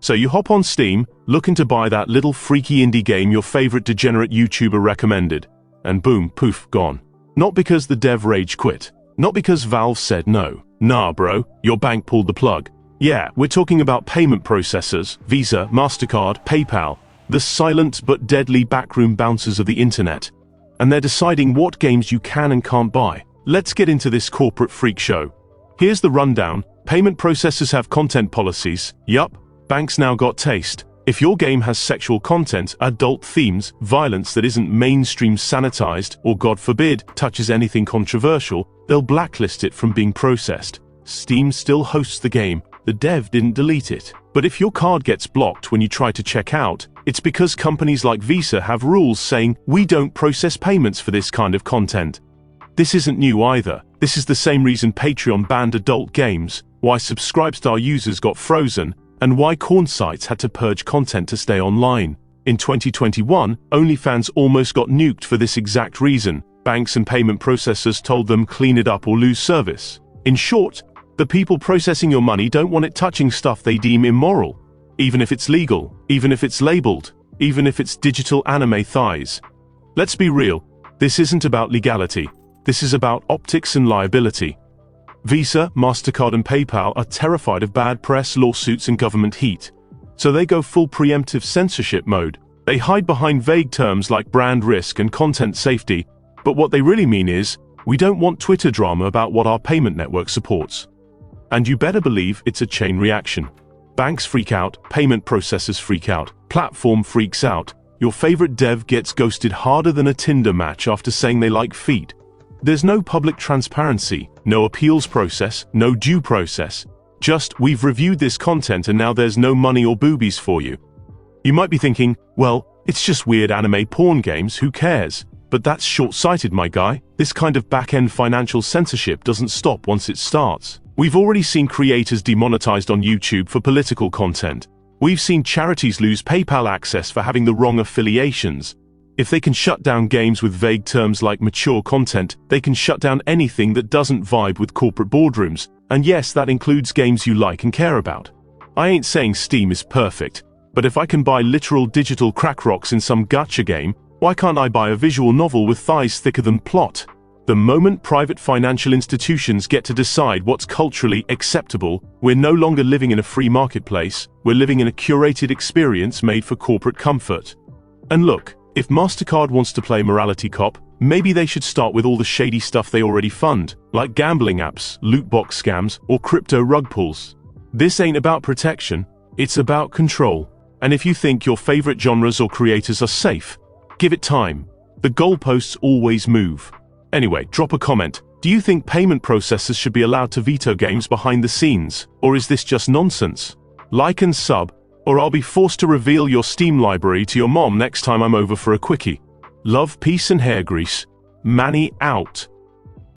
So you hop on Steam, looking to buy that little freaky indie game your favorite degenerate YouTuber recommended, and boom, poof, gone. Not because the dev rage quit. Not because Valve said no. Nah, bro, your bank pulled the plug. Yeah, we're talking about payment processors, Visa, Mastercard, PayPal, the silent but deadly backroom bouncers of the internet. And they're deciding what games you can and can't buy. Let's get into this corporate freak show. Here's the rundown. Payment processors have content policies. Yup, banks now got taste. If your game has sexual content, adult themes, violence that isn't mainstream sanitized, or God forbid, touches anything controversial, they'll blacklist it from being processed. Steam still hosts the game. The dev didn't delete it. But if your card gets blocked when you try to check out, it's because companies like Visa have rules saying, we don't process payments for this kind of content. This isn't new either. This is the same reason Patreon banned adult games, why Subscribestar users got frozen, and why corn sites had to purge content to stay online. In 2021, OnlyFans almost got nuked for this exact reason. Banks and payment processors told them clean it up or lose service. In short, the people processing your money don't want it touching stuff they deem immoral. Even if it's legal, even if it's labeled, even if it's digital anime thighs. Let's be real, this isn't about legality. This is about optics and liability. Visa, Mastercard and PayPal are terrified of bad press, lawsuits and government heat. So they go full preemptive censorship mode. They hide behind vague terms like brand risk and content safety, but what they really mean is, we don't want Twitter drama about what our payment network supports. And you better believe it's a chain reaction. Banks freak out, payment processors freak out, platform freaks out, your favorite dev gets ghosted harder than a Tinder match after saying they like feet. There's no public transparency, no appeals process, no due process. Just, we've reviewed this content and now there's no money or boobies for you. You might be thinking, well, it's just weird anime porn games, who cares? But that's short-sighted, my guy. This kind of back-end financial censorship doesn't stop once it starts. We've already seen creators demonetized on YouTube for political content. We've seen charities lose PayPal access for having the wrong affiliations. If they can shut down games with vague terms like mature content, they can shut down anything that doesn't vibe with corporate boardrooms, and yes, that includes games you like and care about. I ain't saying Steam is perfect, but if I can buy literal digital crack rocks in some gacha game, why can't I buy a visual novel with thighs thicker than plot? The moment private financial institutions get to decide what's culturally acceptable, we're no longer living in a free marketplace, we're living in a curated experience made for corporate comfort. And look, if MasterCard wants to play morality cop, maybe they should start with all the shady stuff they already fund, like gambling apps, loot box scams, or crypto rug pulls. This ain't about protection, it's about control. And if you think your favorite genres or creators are safe, give it time. The goalposts always move. Anyway, drop a comment. Do you think payment processors should be allowed to veto games behind the scenes? Or is this just nonsense? Like and sub, or I'll be forced to reveal your Steam library to your mom next time I'm over for a quickie. Love, peace and hair grease. Manny out.